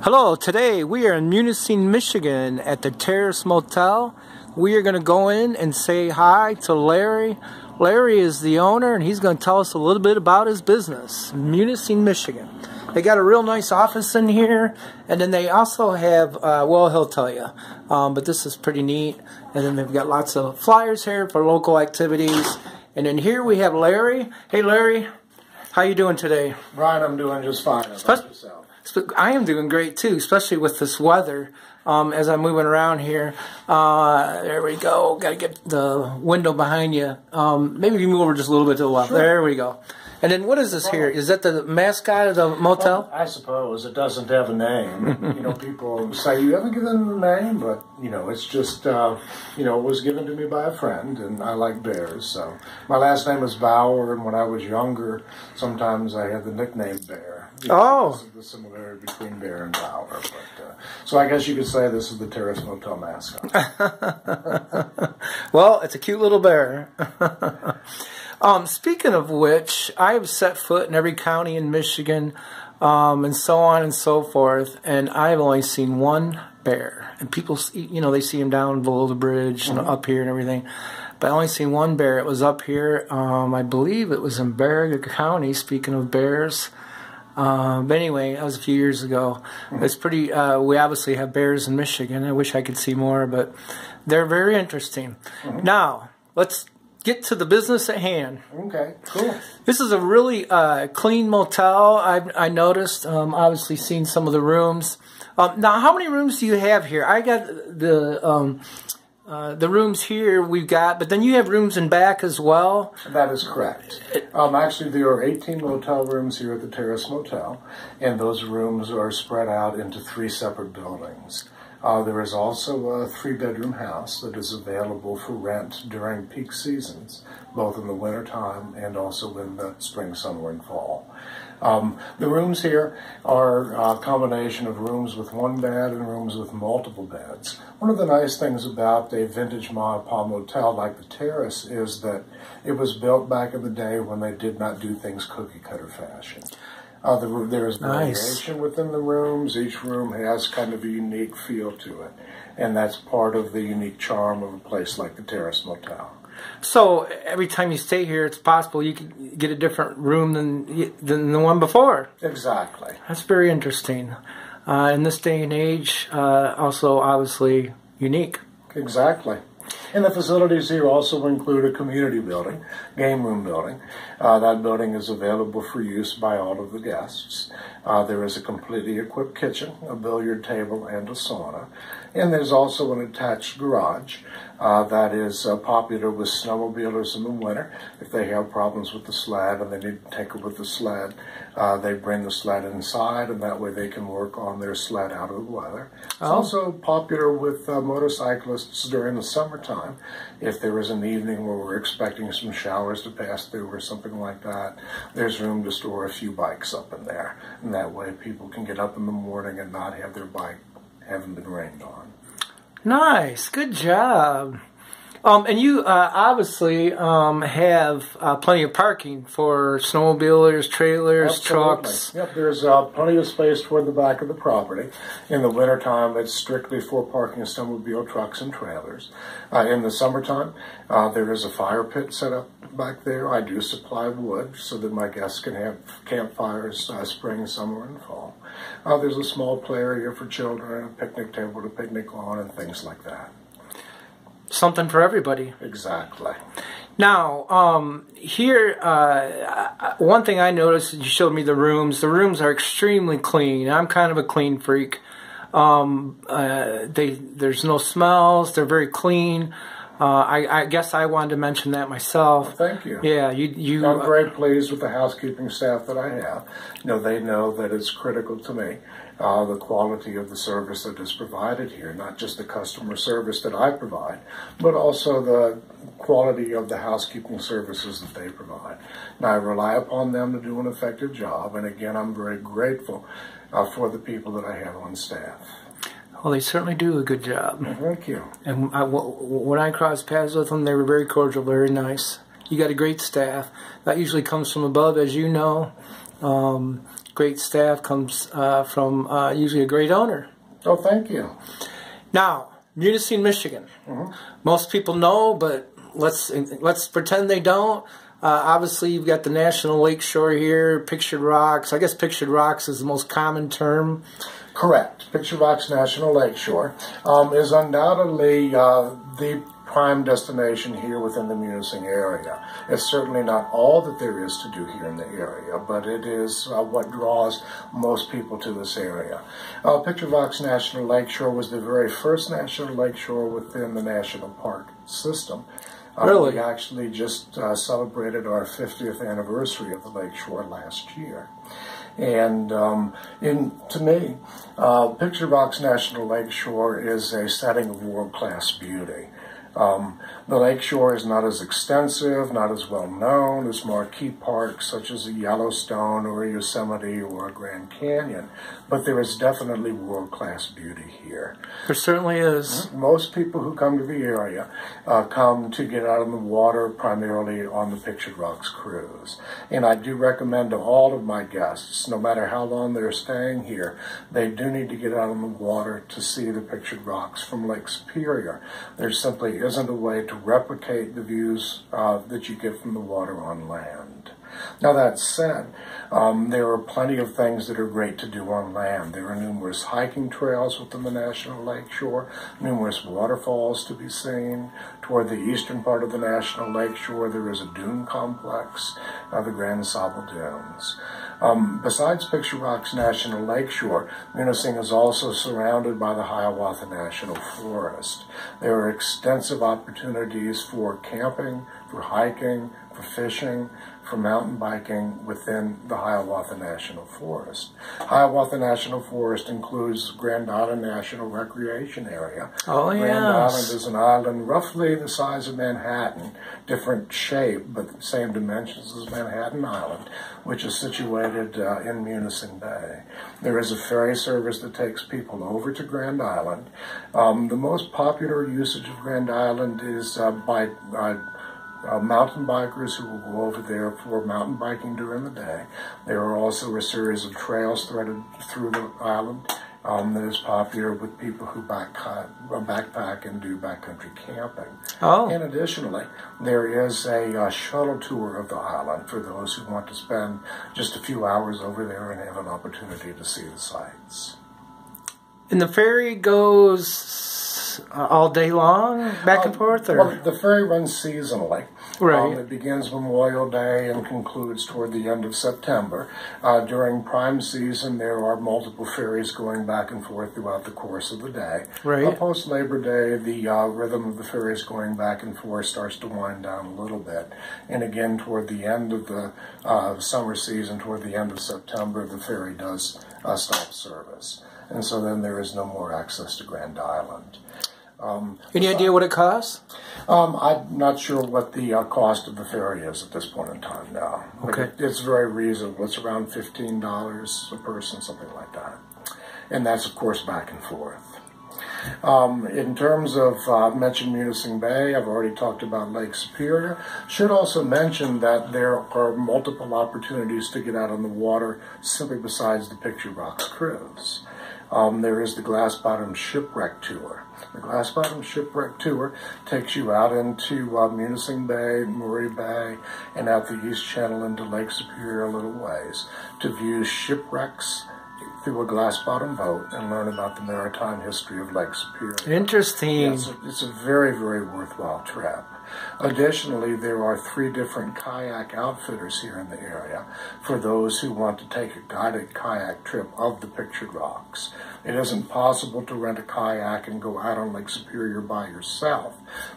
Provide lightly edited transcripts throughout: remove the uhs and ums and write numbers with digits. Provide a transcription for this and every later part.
Hello, today we are in Munising, Michigan at the Terrace Motel. We are going to go in and say hi to Larry. Larry is the owner and he's going to tell us a little bit about his business, Munising, Michigan. They got a real nice office in here, and then they also have, well, he'll tell you, but this is pretty neat. And then they've got lots of flyers here for local activities. And then here we have Larry. Hey Larry, how you doing today? Ryan, I'm doing just fine. How about yourself? I am doing great too, especially with this weather. As I'm moving around here, there we go. Got to get the window behind you. Maybe you move over just a little bit to the left. Sure. There we go. And then what is this here? Is that the mascot of the motel? Well, I suppose it doesn't have a name. You know, people say you haven't given it a name, but you know, it's just you know, it was given to me by a friend, and I like bears. So my last name is Bauer, and when I was younger, sometimes I had the nickname Bear. Oh, the similarity between Bear and Bauer. But, so I guess you could say this is the Terrace Motel mascot. Well, it's a cute little bear. Speaking of which, I have set foot in every county in Michigan, and so on and so forth, and I've only seen one bear. And people, you know, they see him down below the bridge and up here and everything. But I only seen one bear. It was up here. I believe it was in Baraga County, speaking of bears. But anyway, that was a few years ago. It's pretty, we obviously have bears in Michigan. I wish I could see more, but they're very interesting. Now, let's get to the business at hand. Okay, cool. This is a really clean motel. I noticed, obviously seen some of the rooms. Now, how many rooms do you have here? I got the rooms here we've got, but then you have rooms in back as well? That is correct. Actually, there are 18 motel rooms here at the Terrace Motel, and those rooms are spread out into 3 separate buildings. There is also a 3-bedroom house that is available for rent during peak seasons, both in the wintertime and also in the spring, summer, and fall. The rooms here are a combination of rooms with 1 bed and rooms with multiple beds. One of the nice things about a vintage ma and pa motel like the Terrace is that it was built back in the day when they did not do things cookie-cutter fashion. There is variation within the rooms. Each room has kind of a unique feel to it, and that's part of the unique charm of a place like the Terrace Motel. So every time you stay here, it's possible you could get a different room than the one before. Exactly. That's very interesting. In this day and age, also obviously unique. Exactly. And the facilities here also include a community building, game room building. That building is available for use by all of the guests. There is a completely equipped kitchen, a billiard table, and a sauna. And there's also an attached garage that is popular with snowmobilers in the winter. If they have problems with the sled and they need to take it with the sled, they bring the sled inside, and that way they can work on their sled out of the weather. It's also popular with motorcyclists during the summertime. If there is an evening where we're expecting some showers to pass through or something like that, there's room to store a few bikes up in there. And that way people can get up in the morning and not have their bike having been rained on. Nice. Good job. And you obviously have plenty of parking for snowmobilers, trailers, trucks. Yep, there's plenty of space toward the back of the property. In the wintertime, it's strictly for parking snowmobile trucks and trailers. In the summertime, there is a fire pit set up back there. I do supply wood so that my guests can have campfires spring, summer, and fall. There's a small play area for children, a picnic table to picnic on, and things like that. Something for everybody. Exactly. Now, here, one thing I noticed, you showed me the rooms. The rooms are extremely clean. I'm kind of a clean freak. There's no smells. They're very clean. I guess I wanted to mention that myself. Well, thank you. Yeah, I'm very pleased with the housekeeping staff that I have. You know, they know that it's critical to me, the quality of the service that is provided here, not just the customer service that I provide, but also the quality of the housekeeping services that they provide. Now, I rely upon them to do an effective job, and again, I'm very grateful for the people that I have on staff. Well, they certainly do a good job. Thank you. And when I crossed paths with them, they were very cordial, very nice. You got a great staff. That usually comes from above, as you know. great staff comes from usually a great owner. Oh, thank you. Now, Munising, Michigan. Most people know, but let's pretend they don't. Obviously, you've got the National Lake Shore here, Pictured Rocks. I guess Pictured Rocks is the most common term. Correct. Pictured Rocks National Lakeshore is undoubtedly the prime destination here within the Munising area. It's certainly not all that there is to do here in the area, but it is what draws most people to this area. Pictured Rocks National Lakeshore was the very first national lakeshore within the national park system. Really? We actually just celebrated our 50th anniversary of the lakeshore last year. And to me, Pictured Rocks National Lakeshore is a setting of world-class beauty. The lakeshore is not as extensive, not as well known as marquee parks such as a Yellowstone or a Yosemite or a Grand Canyon, but there is definitely world-class beauty here. There certainly is. Most people who come to the area come to get out on the water primarily on the Pictured Rocks cruise. And I do recommend to all of my guests, no matter how long they're staying here, they do need to get out on the water to see the Pictured Rocks from Lake Superior. There simply isn't a way to replicate the views that you get from the water on land. Now that said, there are plenty of things that are great to do on land. There are numerous hiking trails within the National Lakeshore, numerous waterfalls to be seen. Toward the eastern part of the National Lakeshore, there is a dune complex, the Grand Sable Dunes. Besides Pictured Rocks National Lakeshore, Munising is also surrounded by the Hiawatha National Forest. There are extensive opportunities for camping, for hiking, for fishing, for mountain biking within the Hiawatha National Forest. Hiawatha National Forest includes Grand Island National Recreation Area. Oh, yes. Grand Island is an island roughly the size of Manhattan, different shape, but same dimensions as Manhattan Island, which is situated in Munising Bay. There is a ferry service that takes people over to Grand Island. The most popular usage of Grand Island is by mountain bikers who will go over there for mountain biking during the day. There are also a series of trails threaded through the island that is popular with people who backpack and do backcountry camping. Oh. And additionally, there is a shuttle tour of the island for those who want to spend just a few hours over there and have an opportunity to see the sights. And the ferry goes all day long, back and forth? Or? Well, the ferry runs seasonally. Right. It begins Memorial Day and concludes toward the end of September. During prime season, there are multiple ferries going back and forth throughout the course of the day. Right. Post Labor Day, the rhythm of the ferries going back and forth starts to wind down a little bit. And again, toward the end of the summer season, toward the end of September, the ferry does stop service. And so then there is no more access to Grand Island. Any idea what it costs? I'm not sure what the cost of the ferry is at this point in time now. Okay. It's very reasonable. It's around $15 a person, something like that. And that's, of course, back and forth. In terms of, I've mentioned Munising Bay, I've already talked about Lake Superior. Should also mention that there are multiple opportunities to get out on the water simply besides the Pictured Rocks cruise. There is the Glass Bottom Shipwreck Tour. The Glass Bottom Shipwreck Tour takes you out into Munising Bay, Murray Bay, and out the East Channel into Lake Superior a little ways to view shipwrecks through a glass bottom boat and learn about the maritime history of Lake Superior. Interesting. Yeah, it's a very, very worthwhile trip. Additionally, there are 3 different kayak outfitters here in the area for those who want to take a guided kayak trip of the Pictured Rocks. It isn't possible to rent a kayak and go out on Lake Superior by yourself,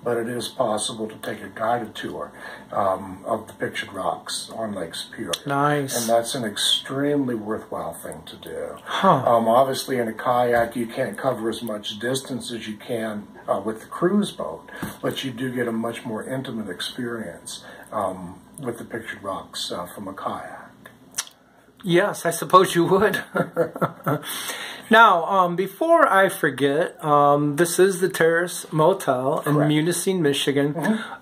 but it is possible to take a guided tour of the Pictured Rocks on Lake Superior. Nice. And that's an extremely worthwhile thing to do. Huh. Obviously, in a kayak, you can't cover as much distance as you can with the cruise boat, but you do get a much more intimate experience with the Pictured Rocks from a kayak. Yes, I suppose you would. Now, before I forget, this is the Terrace Motel in Munising, Michigan.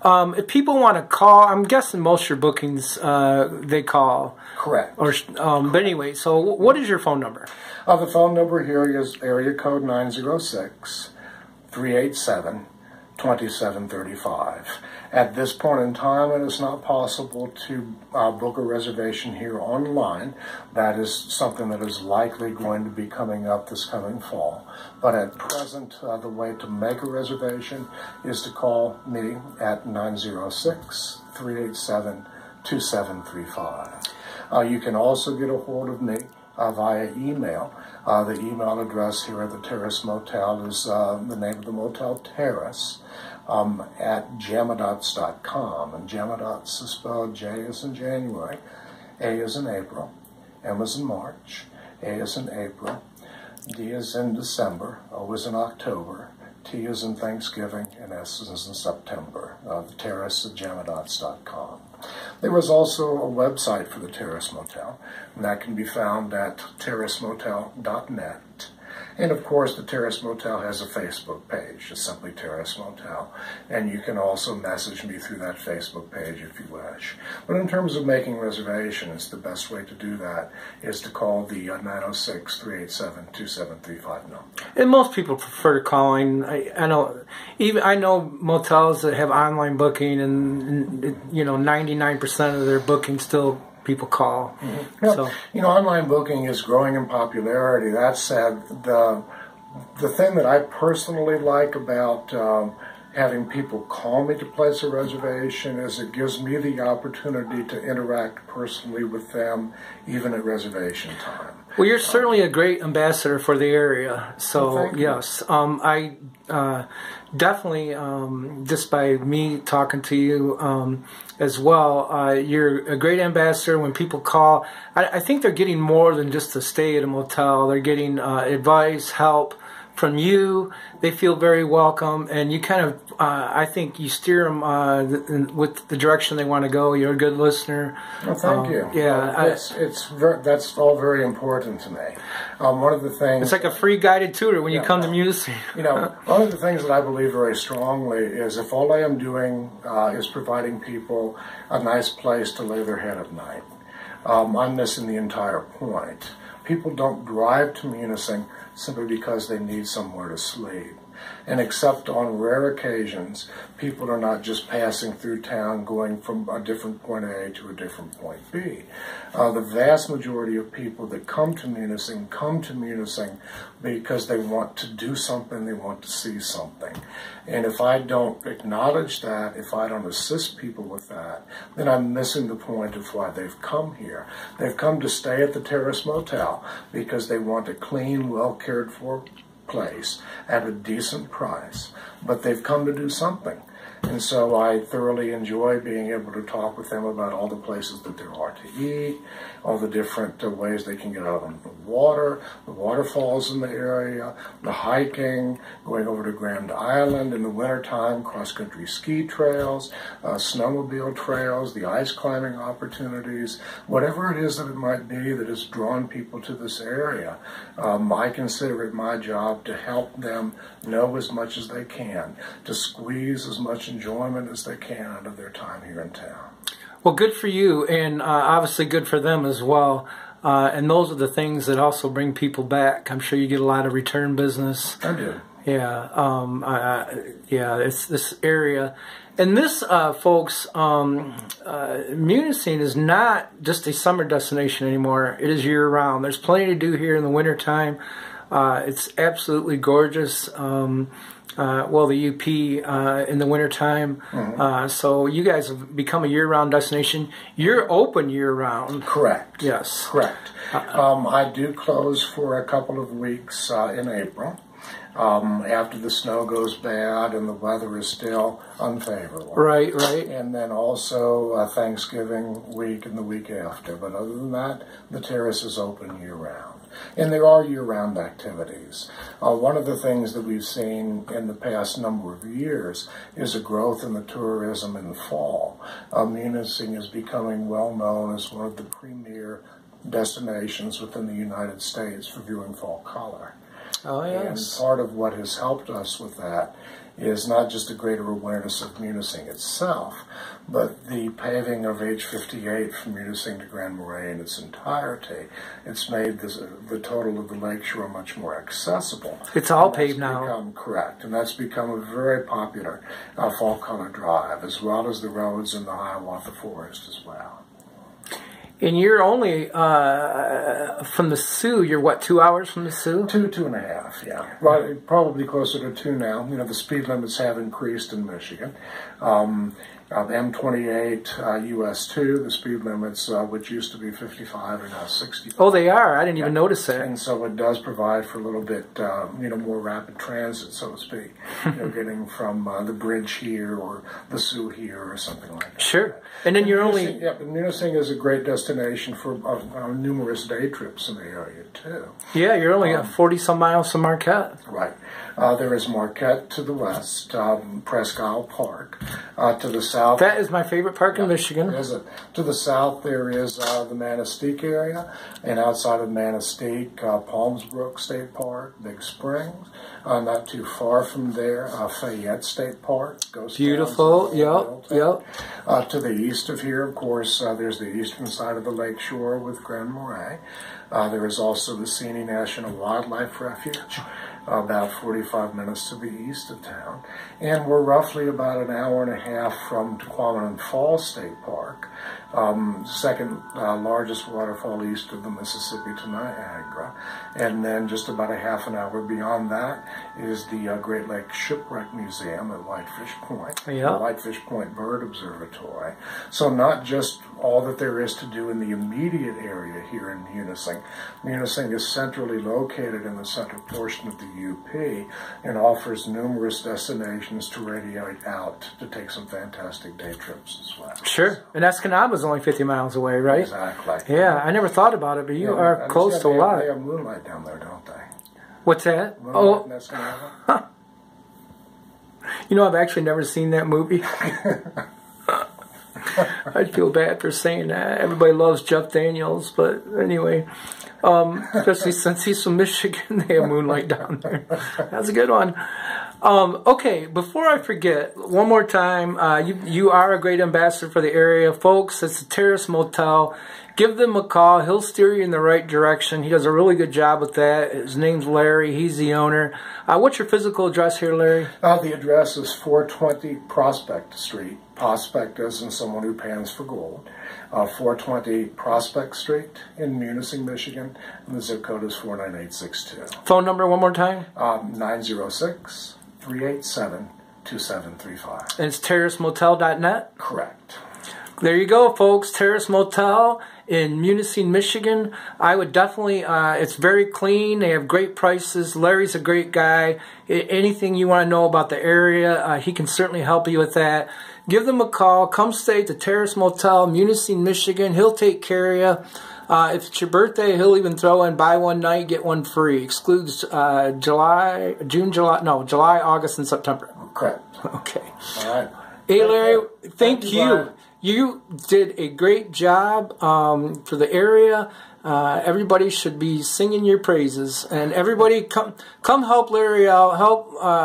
If people want to call, I'm guessing most of your bookings they call. Correct. Or, but anyway, so what is your phone number? The phone number here is area code 906-387-2735. At this point in time, it is not possible to book a reservation here online. That is something that is likely going to be coming up this coming fall. But at present, the way to make a reservation is to call me at 906-387-2735. You can also get a hold of me via email. The email address here at the Terrace Motel is the name of the motel, Terrace, at jamadots.com. And Jamadots is spelled J as in January, A as in April, M as in March, A as in April, D as in December, O as in October, T as in Thanksgiving, and S as in September. The Terrace at jamadots.com. There is also a website for the Terrace Motel, and that can be found at terracemotel.net. And of course, the Terrace Motel has a Facebook page, just simply Terrace Motel. And you can also message me through that Facebook page if you wish. But in terms of making reservations, the best way to do that is to call the 906-387-2735 number. And most people prefer calling. I know motels that have online booking, and 99% of their bookings still people call. So, online booking is growing in popularity. That said, the thing that I personally like about having people call me to place a reservation is it gives me the opportunity to interact personally with them, even at reservation time. Well, you're certainly a great ambassador for the area. So, yes, I definitely, just by me talking to you as well, you're a great ambassador. When people call, I think they're getting more than just to stay at a motel. They're getting advice, help from you. They feel very welcome, and you kind of, I think you steer them with the direction they want to go. You're a good listener. Well, thank you. Yeah, that's all very important to me. One of the things, it's like a free guided tour when you come to Munising. One of the things that I believe very strongly is if all I am doing is providing people a nice place to lay their head at night, I'm missing the entire point. People don't drive to Munising simply because they need somewhere to sleep. And except on rare occasions, people are not just passing through town going from a different point A to a different point B. The vast majority of people that come to Munising because they want to do something, they want to see something. And if I don't acknowledge that, if I don't assist people with that, then I'm missing the point of why they've come here. They've come to stay at the Terrace Motel because they want a clean, well cared for place at a decent price, but they've come to do something. And so I thoroughly enjoy being able to talk with them about all the places that there are to eat, all the different ways they can get out on the waterfalls in the area, the hiking, going over to Grand Island in the wintertime, cross-country ski trails, snowmobile trails, the ice climbing opportunities, whatever it is that it might be that has drawn people to this area. I consider it my job to help them know as much as they can, to squeeze as much enjoyment as they can out of their time here in town. Well, good for you, and obviously good for them as well. And those are the things that also bring people back. I'm sure you get a lot of return business. I do. Yeah, yeah. It's this area, and this, folks, Munising is not just a summer destination anymore. It is year-round. There's plenty to do here in the wintertime. It's absolutely gorgeous. Well, the UP in the wintertime. So you guys have become a year-round destination. You're open year-round. Correct. Yes. Correct. I do close for a couple of weeks in April. After the snow goes bad and the weather is still unfavorable. Right, right. And then also Thanksgiving week and the week after. But other than that, the Terrace is open year-round. And there are year-round activities. One of the things that we've seen in the past number of years is a growth in the tourism in the fall. Munising is becoming well known as one of the premier destinations within the United States for viewing fall color. Oh, yes. And part of what has helped us with that is not just a greater awareness of Munising itself, but the paving of H58 from Munising to Grand Marais in its entirety. It's made the total of the lakeshore much more accessible. It's all paved now. Correct, and that's become a very popular fall color drive, as well as the roads in the Hiawatha Forest as well. And you're only from the Sioux. You're what, 2 hours from the Sioux? 2.5, yeah. Right, probably closer to 2 now. You know, the speed limits have increased in Michigan. M28 US 2, the speed limits, which used to be 55, are now 65. Oh, they are. I didn't even notice that. And so it does provide for a little bit, you know, more rapid transit, so to speak. You know, getting from the bridge here or the Sioux here or something like that. Sure. And then you're only... Yeah, but Munising is a great destination for numerous day trips in the area, too. Yeah, you're only 40-some miles from Marquette. Right. There is Marquette to the west, Presque Isle Park. To the south... That is my favorite park in Michigan. Is it? To the south, there is the Manistique area. And outside of Manistique, Palmsbrook State Park, Big Springs. Not too far from there, Fayette State Park. Beautiful. Yep. To the east of here, of course, there's the eastern side of the lakeshore with Grand Marais. There is also the Seney National Wildlife Refuge, about 45 minutes to the east of town. And we're roughly about an hour and a half from Tuquaman Falls State Park, second largest waterfall east of the Mississippi to Niagara. And then just about a half an hour beyond that is the Great Lakes Shipwreck Museum at Whitefish Point, the Whitefish Point Bird Observatory. So not just all that there is to do in the immediate area here in Munising. Munising is centrally located in the central portion of the UP and offers numerous destinations to radiate out to take some fantastic day trips as well. Sure. And Escanaba is only 50 miles away, right? Exactly. Yeah, I never thought about it, but you are close to a lot. They have moonlight down there, don't they? What's that? Moonlight in Escanaba? You know, I've actually never seen that movie. I'd feel bad for saying that. Everybody loves Jeff Daniels, but anyway, especially since he's from Michigan, they have moonlight down there. That's a good one. Okay, before I forget, one more time, you are a great ambassador for the area. Folks, it's the Terrace Motel. Give them a call. He'll steer you in the right direction. He does a really good job with that. His name's Larry. He's the owner. What's your physical address here, Larry? The address is 420 Prospect Street. Prospect as in someone who pans for gold. 420 Prospect Street in Munising, Michigan. And the zip code is 49862. Phone number one more time? 906-387-2735. And it's terracemotel.net? Correct. There you go, folks. Terrace Motel in Munising, Michigan. I would definitely, it's very clean. They have great prices. Larry's a great guy. Anything you want to know about the area, he can certainly help you with that. Give them a call. Come stay at the Terrace Motel, Munising, Michigan. He'll take care of you. If it's your birthday, he'll even throw in buy one night, get one free. Excludes July, August, and September. Correct. Okay. All right. Hey, Larry, thank you. You did a great job for the area. Everybody should be singing your praises, and everybody come help Larry out.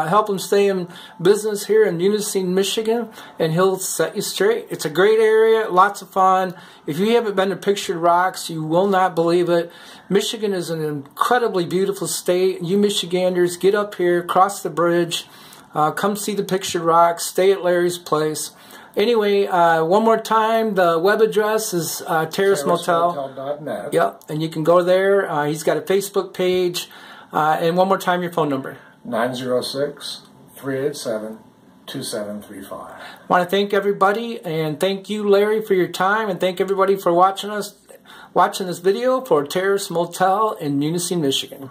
Help him stay in business here in Munising, Michigan, and he'll set you straight. It's a great area, lots of fun. If you haven't been to Pictured Rocks, you will not believe it. Michigan is an incredibly beautiful state. You Michiganders, get up here, cross the bridge, come see the Pictured Rocks, stay at Larry's place. Anyway, one more time, the web address is Terrace Motel. Terracemotel.net. Yep, and you can go there. He's got a Facebook page. And one more time, your phone number. 906-387-2735. I want to thank everybody, and thank you, Larry, for your time, and thank everybody for watching this video for Terrace Motel in Munising, Michigan.